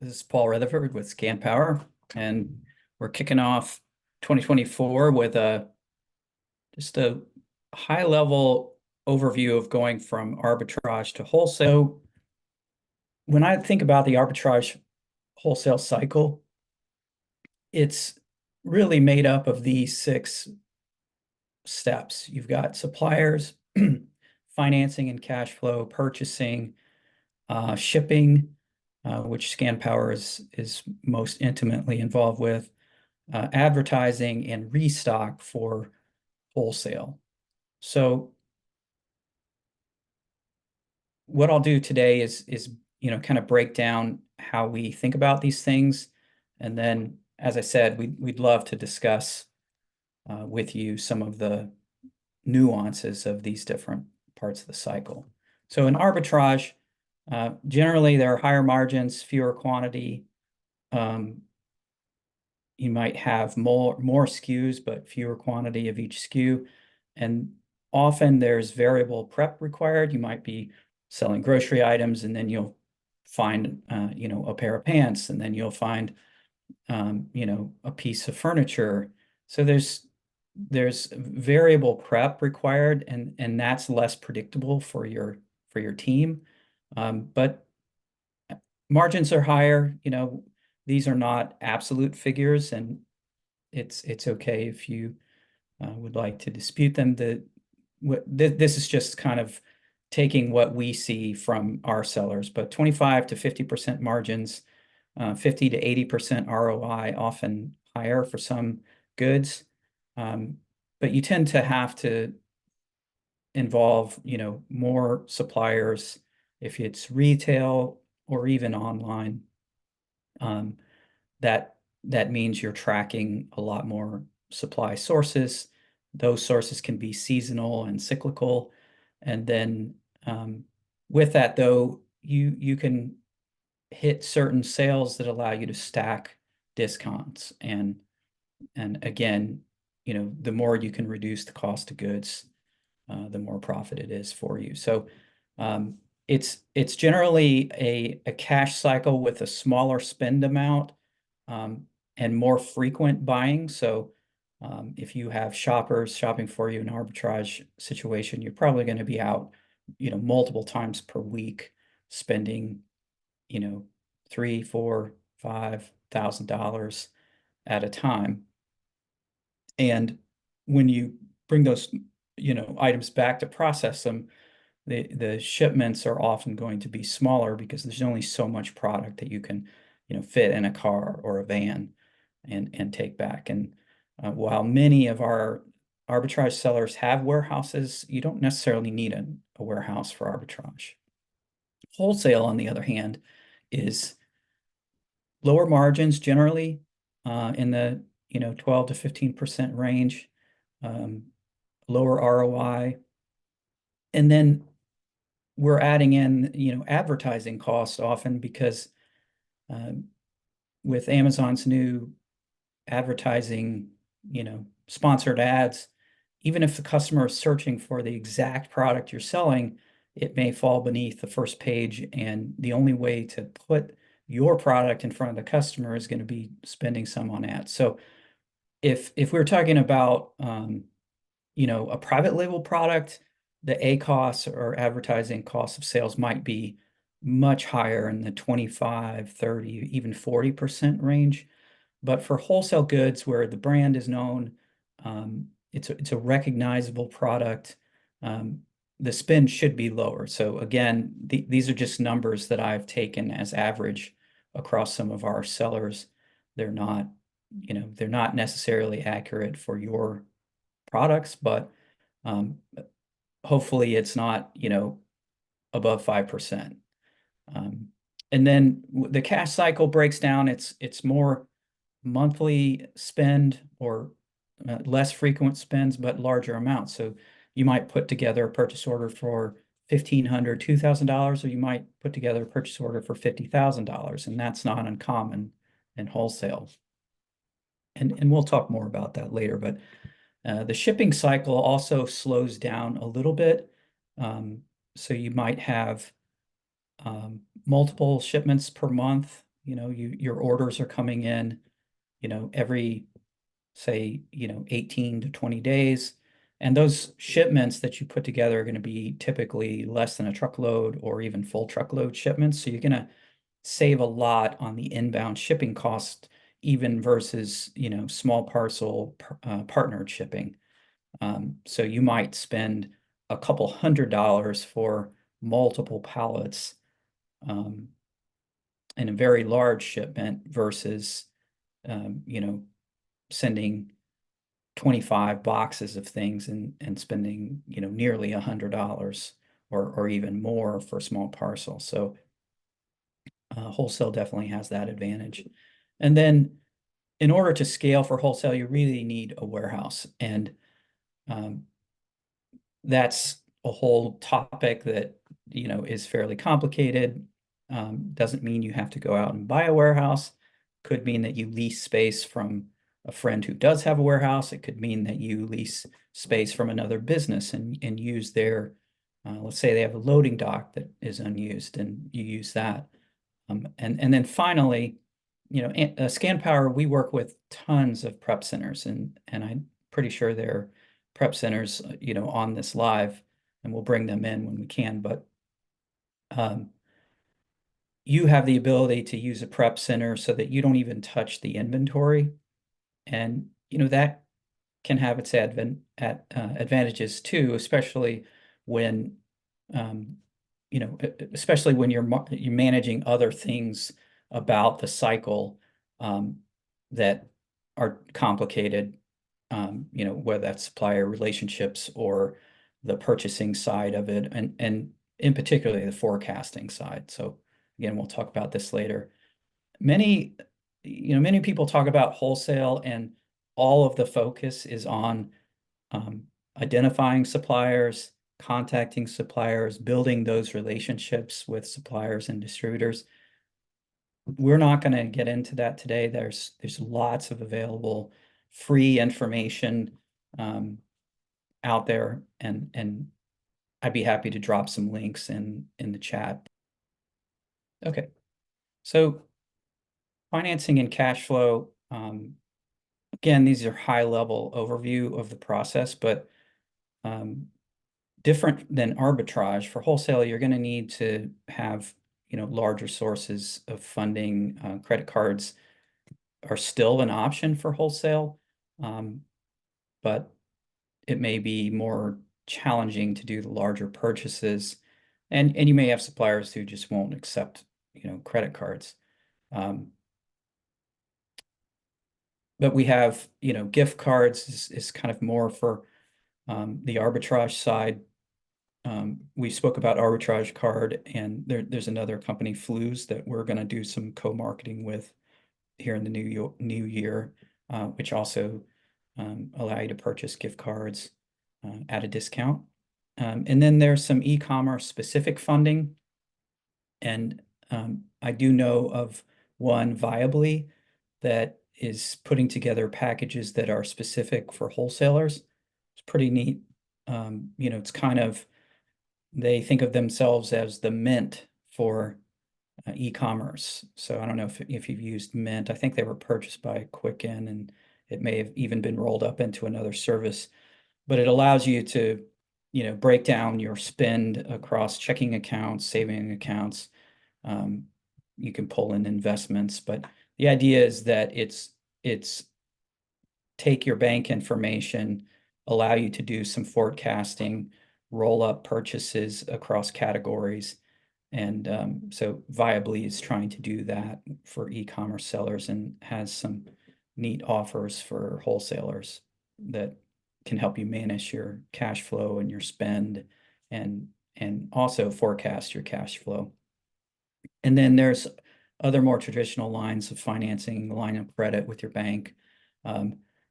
This is Paul Retherford with ScanPower, and we're kicking off 2024 with just a high-level overview of going from arbitrage to wholesale. When I think about the arbitrage wholesale cycle, it's really made up of these 6 steps. You've got suppliers, financing and cash flow, purchasing, shipping, which ScanPower is most intimately involved with, advertising, and restock for wholesale. So what I'll do today is kind of break down how we think about these things, and then, as I said, we'd love to discuss with you some of the nuances of these different parts of the cycle. So in arbitrage, generally there are higher margins, fewer quantity. You might have more SKUs, but fewer quantity of each SKU. And often there's variable prep required. You might be selling grocery items, and then you'll find, a pair of pants, and then you'll find, a piece of furniture. So there's variable prep required, and that's less predictable for your team. But margins are higher. These are not absolute figures, and it's okay if you would like to dispute them. This is just kind of taking what we see from our sellers, but 25 to 50% margins, 50 to 80% ROI, often higher for some goods. But you tend to have to involve, more suppliers if it's retail or even online. That means you're tracking a lot more supply sources. Those sources can be seasonal and cyclical. And then with that, though, you can hit certain sales that allow you to stack discounts. And again, the more you can reduce the cost of goods, the more profit it is for you. So it's generally a cash cycle with a smaller spend amount, and more frequent buying. So if you have shoppers shopping for you in an arbitrage situation, you're probably going to be out, multiple times per week, spending, $3, $4, $5,000 at a time. And when you bring those, items back to process them, the shipments are often going to be smaller because there's only so much product that you can, fit in a car or a van and take back. And while many of our arbitrage sellers have warehouses, you don't necessarily need a warehouse for arbitrage. Wholesale, on the other hand, is lower margins generally, in the 12 to 15% range, lower ROI. And then we're adding in, advertising costs often because with Amazon's new advertising, sponsored ads, even if the customer is searching for the exact product you're selling, it may fall beneath the first page, and the only way to put your product in front of the customer is going to be spending some on ads. So if we're talking about a private label product, the A costs or advertising costs of sales might be much higher in the 25, 30, even 40% range. But for wholesale goods where the brand is known, it's a recognizable product, the spend should be lower. So again, these are just numbers that I've taken as average across some of our sellers. They're not necessarily accurate for your products, but hopefully it's not, above 5%. And then the cash cycle breaks down. It's more monthly spend or less frequent spends, but larger amounts. So you might put together a purchase order for $1,500, $2,000, or you might put together a purchase order for $50,000, and that's not uncommon in wholesale. And we'll talk more about that later, but the shipping cycle also slows down a little bit. So you might have multiple shipments per month, your orders are coming in, every, say, 18 to 20 days. And those shipments that you put together are going to be typically less than a truckload or even full truckload shipments. So you're going to save a lot on the inbound shipping cost, even versus, small parcel partnered shipping. So you might spend a couple $100 for multiple pallets in a very large shipment versus, sending 25 boxes of things and spending, nearly $100 or even more for a small parcel. So wholesale definitely has that advantage. And then in order to scale for wholesale, you really need a warehouse. And um, that's a whole topic that, is fairly complicated. Doesn't mean you have to go out and buy a warehouse. Could mean that you lease space from a friend who does have a warehouse. It could mean that you lease space from another business and use their, let's say they have a loading dock that is unused and you use that. And then finally, ScanPower, we work with tons of prep centers, and I'm pretty sure there are prep centers, on this live, and we'll bring them in when we can. But um, you have the ability to use a prep center so that you don't even touch the inventory, and that can have its advantages too, especially when um, especially when you're managing other things about the cycle that are complicated, whether that's supplier relationships or the purchasing side of it, and in particular the forecasting side. So again, we'll talk about this later. Many, many people talk about wholesale, and all of the focus is on identifying suppliers, contacting suppliers, building those relationships with suppliers and distributors. We're not going to get into that today. There's lots of available free information out there, and I'd be happy to drop some links in the chat. Okay, so financing and cash flow. Again, these are high level overview of the process, but different than arbitrage. For wholesale, you're going to need to have, larger sources of funding. Credit cards are still an option for wholesale, but it may be more challenging to do the larger purchases. And you may have suppliers who just won't accept, credit cards. But we have, gift cards is kind of more for the arbitrage side. We spoke about Arbitrage card, and there's another company, Flues, that we're going to do some co-marketing with here in the new year, which also allow you to purchase gift cards at a discount. And then there's some e-commerce specific funding, and I do know of one, Viably, that is putting together packages that are specific for wholesalers. It's pretty neat. It's kind of, they think of themselves as the Mint for e-commerce. So I don't know if you've used Mint. I think they were purchased by Quicken, and it may have even been rolled up into another service. But it allows you to, break down your spend across checking accounts, saving accounts. You can pull in investments, but the idea is that it's take your bank information, allow you to do some forecasting, roll up purchases across categories. And so Viably is trying to do that for e-commerce sellers and has some neat offers for wholesalers that can help you manage your cash flow and your spend, and also forecast your cash flow. And then there's other more traditional lines of financing, line of credit with your bank.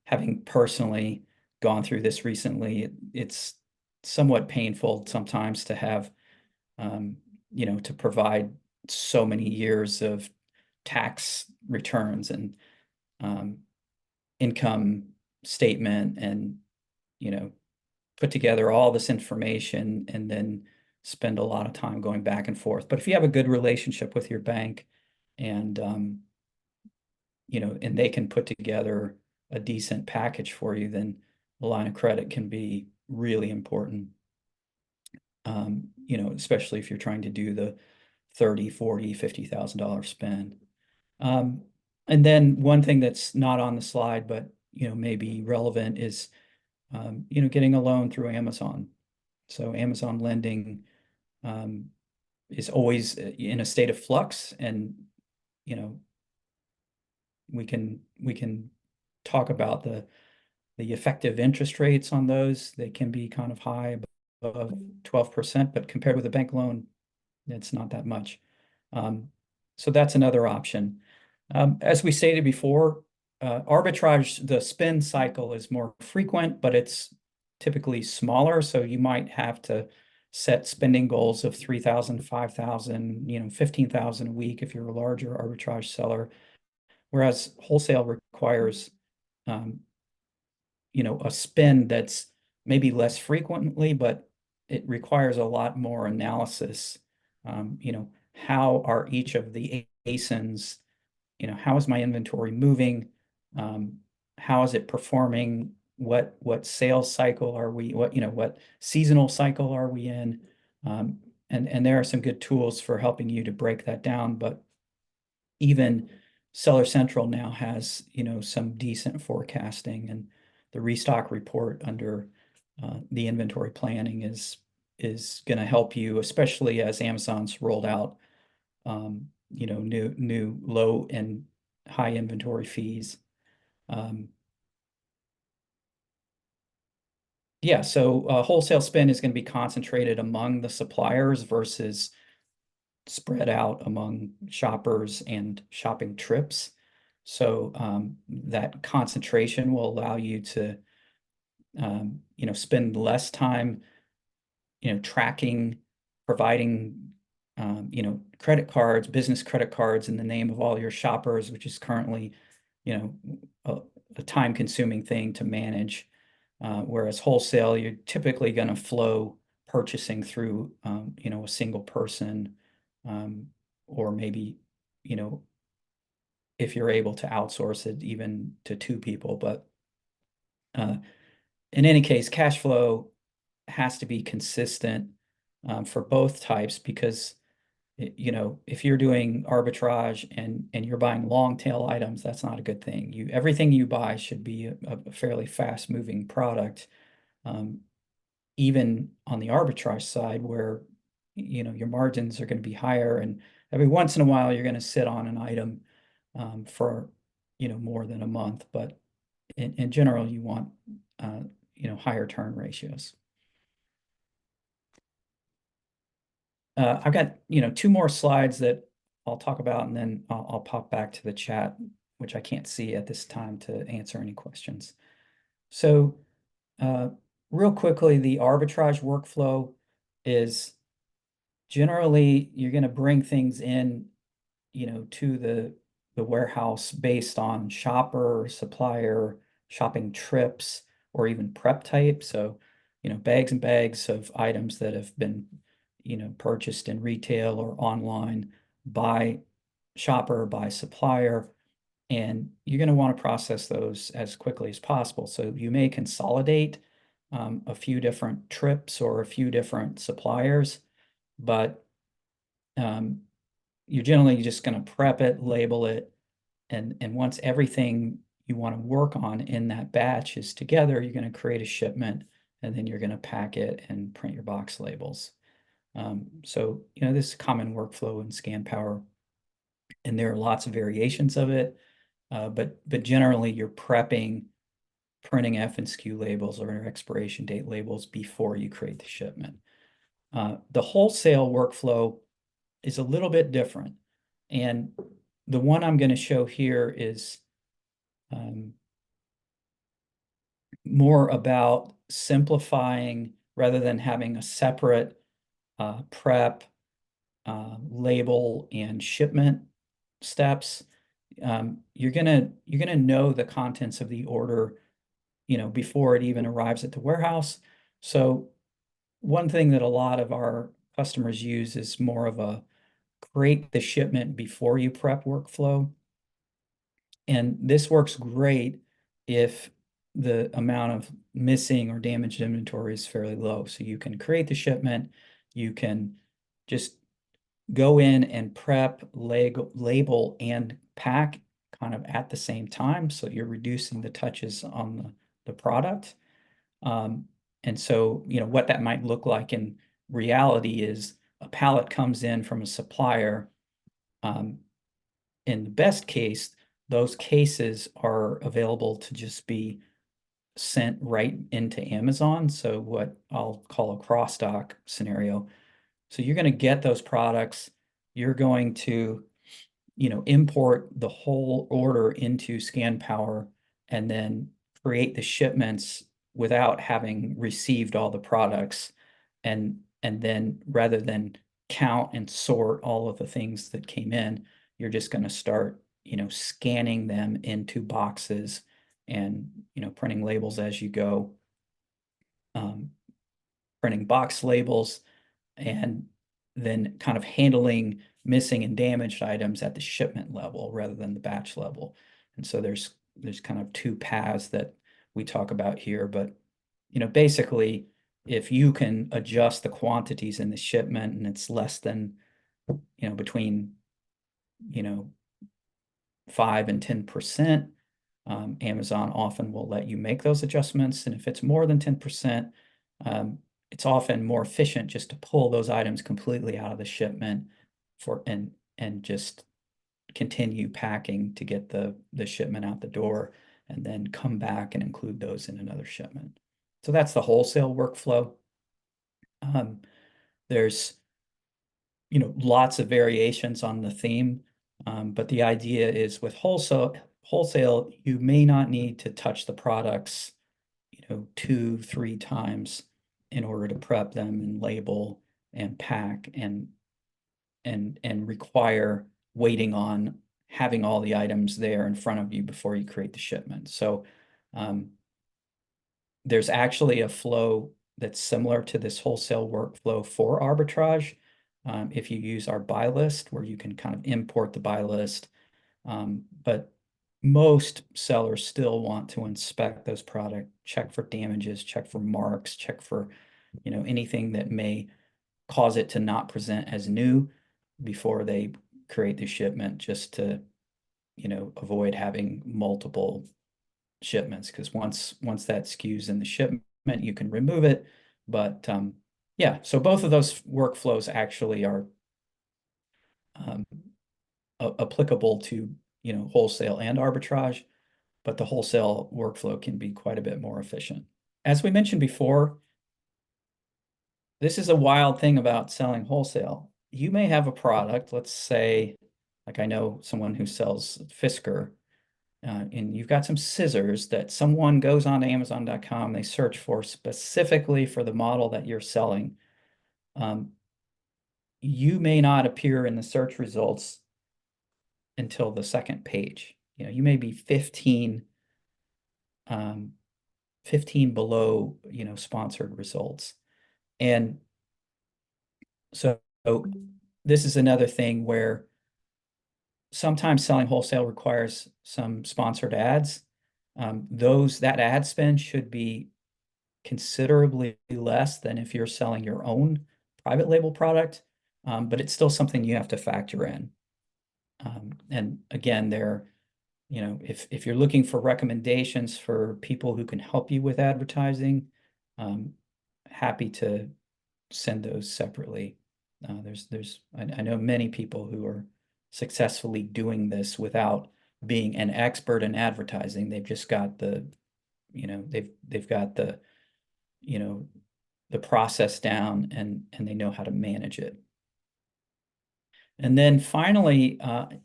Having personally gone through this recently, it's somewhat painful sometimes to have, to provide so many years of tax returns and income statement, and, put together all this information and then spend a lot of time going back and forth. But if you have a good relationship with your bank and and they can put together a decent package for you, then a line of credit can be really important. Especially if you're trying to do the 30, 40, $50,000 spend. And then one thing that's not on the slide, but may be relevant is getting a loan through Amazon. So Amazon lending is always in a state of flux, and we can talk about the effective interest rates on those. They can be kind of high, above 12%, but compared with a bank loan, it's not that much. So that's another option. As we stated before, arbitrage, the spend cycle is more frequent, but it's typically smaller. So you might have to set spending goals of 3,000, 5,000, 15,000 a week if you're a larger arbitrage seller. Whereas wholesale requires, a spend that's maybe less frequently, but it requires a lot more analysis. How are each of the ASINs, how is my inventory moving? How is it performing? What sales cycle are we, what seasonal cycle are we in? And there are some good tools for helping you to break that down, but even Seller Central now has, some decent forecasting, and the restock report under the inventory planning is going to help you, especially as Amazon's rolled out, new low and high inventory fees. Yeah, so wholesale spend is going to be concentrated among the suppliers versus spread out among shoppers and shopping trips. So that concentration will allow you to, spend less time, tracking, providing, credit cards, business credit cards in the name of all your shoppers, which is currently, a time-consuming thing to manage. Whereas wholesale, you're typically going to flow purchasing through, a single person, or maybe, if you're able to outsource it even to two people. But in any case, cash flow has to be consistent for both types, because if you're doing arbitrage and you're buying long tail items, that's not a good thing. Everything you buy should be a fairly fast moving product, even on the arbitrage side, where your margins are going to be higher, and every once in a while you're going to sit on an item for more than a month. But in general, you want higher turn ratios. I've got two more slides that I'll talk about, and then I'll pop back to the chat, which I can't see at this time, to answer any questions. So real quickly, the arbitrage workflow is generally you're going to bring things in, to the warehouse based on shopper, supplier, shopping trips, or even prep type. So, bags and bags of items that have been, purchased in retail or online by shopper, by supplier, and you're going to want to process those as quickly as possible. So you may consolidate a few different trips or a few different suppliers, but you're generally just going to prep it, label it, and once everything you want to work on in that batch is together, you're going to create a shipment, and then you're going to pack it and print your box labels. So this is a common workflow in ScanPower, and there are lots of variations of it, but generally you're prepping, printing F and SKU labels or expiration date labels before you create the shipment. The wholesale workflow is a little bit different, and the one I'm going to show here is more about simplifying, rather than having a separate prep, label, and shipment steps. You're gonna know the contents of the order, before it even arrives at the warehouse. So one thing that a lot of our customers use is more of a create the shipment before you prep workflow. And this works great if the amount of missing or damaged inventory is fairly low. So you can create the shipment, you can just go in and prep, label, and pack kind of at the same time. So you're reducing the touches on the product. And so, what that might look like in reality is a pallet comes in from a supplier. In the best case, those cases are available to just be sent right into Amazon. So what I'll call a cross-dock scenario. So you're going to get those products. You're going to, import the whole order into ScanPower and then create the shipments without having received all the products. And then rather than count and sort all of the things that came in, you're just going to start, scanning them into boxes and, printing labels as you go, printing box labels, and then kind of handling missing and damaged items at the shipment level rather than the batch level. And so there's kind of two paths that we talk about here, but basically if you can adjust the quantities in the shipment and it's less than between 5 and 10%, Amazon often will let you make those adjustments. And if it's more than 10%, it's often more efficient just to pull those items completely out of the shipment and just continue packing to get the shipment out the door and then come back and include those in another shipment. So that's the wholesale workflow. There's lots of variations on the theme, but the idea is with wholesale, you may not need to touch the products 2-3 times in order to prep them and label and pack and require waiting on having all the items there in front of you before you create the shipment. So there's actually a flow that's similar to this wholesale workflow for arbitrage. If you use our buy list, where you can kind of import the buy list, but most sellers still want to inspect those products, check for damages, check for marks, check for anything that may cause it to not present as new before they create the shipment, just to avoid having multiple shipments, because once that skews in the shipment, you can remove it. But yeah, so both of those workflows actually are applicable to wholesale and arbitrage, but the wholesale workflow can be quite a bit more efficient. As we mentioned before, this is a wild thing about selling wholesale. You may have a product, let's say, like I know someone who sells Fisker, and you've got some scissors that someone goes on to Amazon.com, they search for specifically for the model that you're selling. You may not appear in the search results until the second page. You may be 15 below, sponsored results. And so this is another thing where sometimes selling wholesale requires some sponsored ads. That ad spend should be considerably less than if you're selling your own private label product, but it's still something you have to factor in. And again, if you're looking for recommendations for people who can help you with advertising, happy to send those separately. I know many people who are successfully doing this without being an expert in advertising. They've just got they've got the process down, and they know how to manage it. And then finally, kind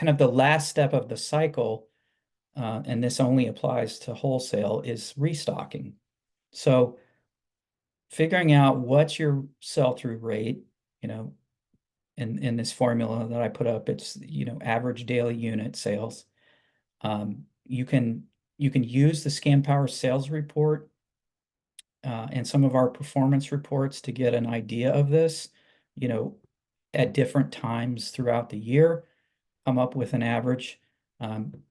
of the last step of the cycle, and this only applies to wholesale, is restocking. So figuring out what's your sell-through rate, in this formula that I put up, it's, average daily unit sales. You can use the ScanPower sales report and some of our performance reports to get an idea of this. at different times throughout the year, come up with an average.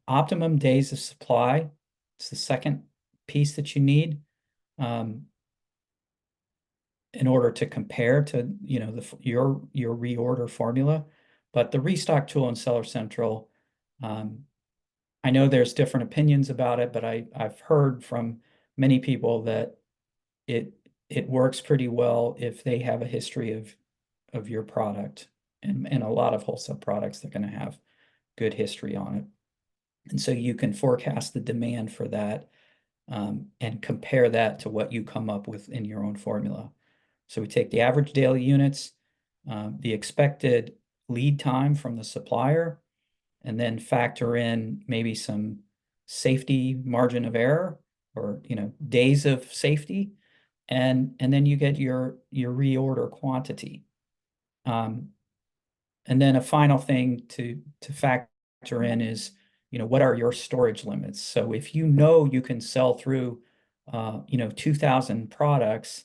Optimum days of supply, it's the second piece that you need um, in order to compare to, your reorder formula. But the restock tool in Seller Central, I know there's different opinions about it, but I've heard from many people that it it works pretty well if they have a history of your product. And a lot of wholesale products, they're going to have good history on it. And so you can forecast the demand for that and compare that to what you come up with in your own formula. So we take the average daily units, the expected lead time from the supplier, and then factor in maybe some safety margin of error, or days of safety, and then you get your reorder quantity. And then a final thing to factor in is, what are your storage limits? So if you can sell through 2,000 products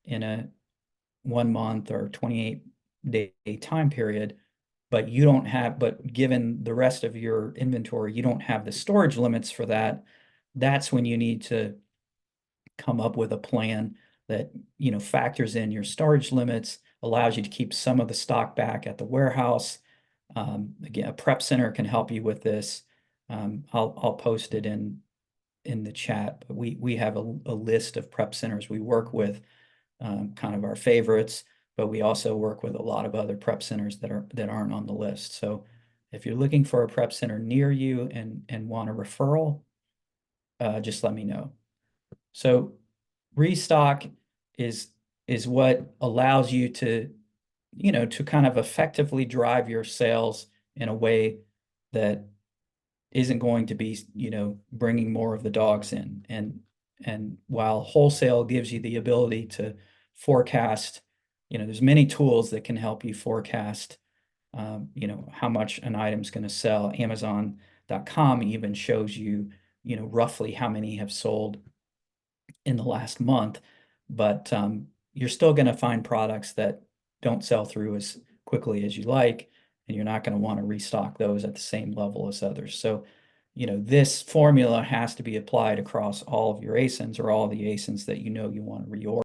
in a 1 month or 28-day time period, but given the rest of your inventory, you don't have the storage limits for that, that's when you need to come up with a plan that, factors in your storage limits, allows you to keep some of the stock back at the warehouse. Again, a prep center can help you with this. I'll post it in the chat, but we have a list of prep centers we work with, kind of our favorites, but we also work with a lot of other prep centers that aren't on the list. So if you're looking for a prep center near you and want a referral, just let me know. So restock is what allows you to kind of effectively drive your sales in a way that isn't going to be, bringing more of the dogs in. And while wholesale gives you the ability to forecast, there's many tools that can help you forecast, how much an item's going to sell. Amazon.com even shows you, roughly how many have sold in the last month, but you're still going to find products that don't sell through as quickly as you like, and you're not going to want to restock those at the same level as others. So, this formula has to be applied across all of your ASINs, or all the ASINs that you want to reorder.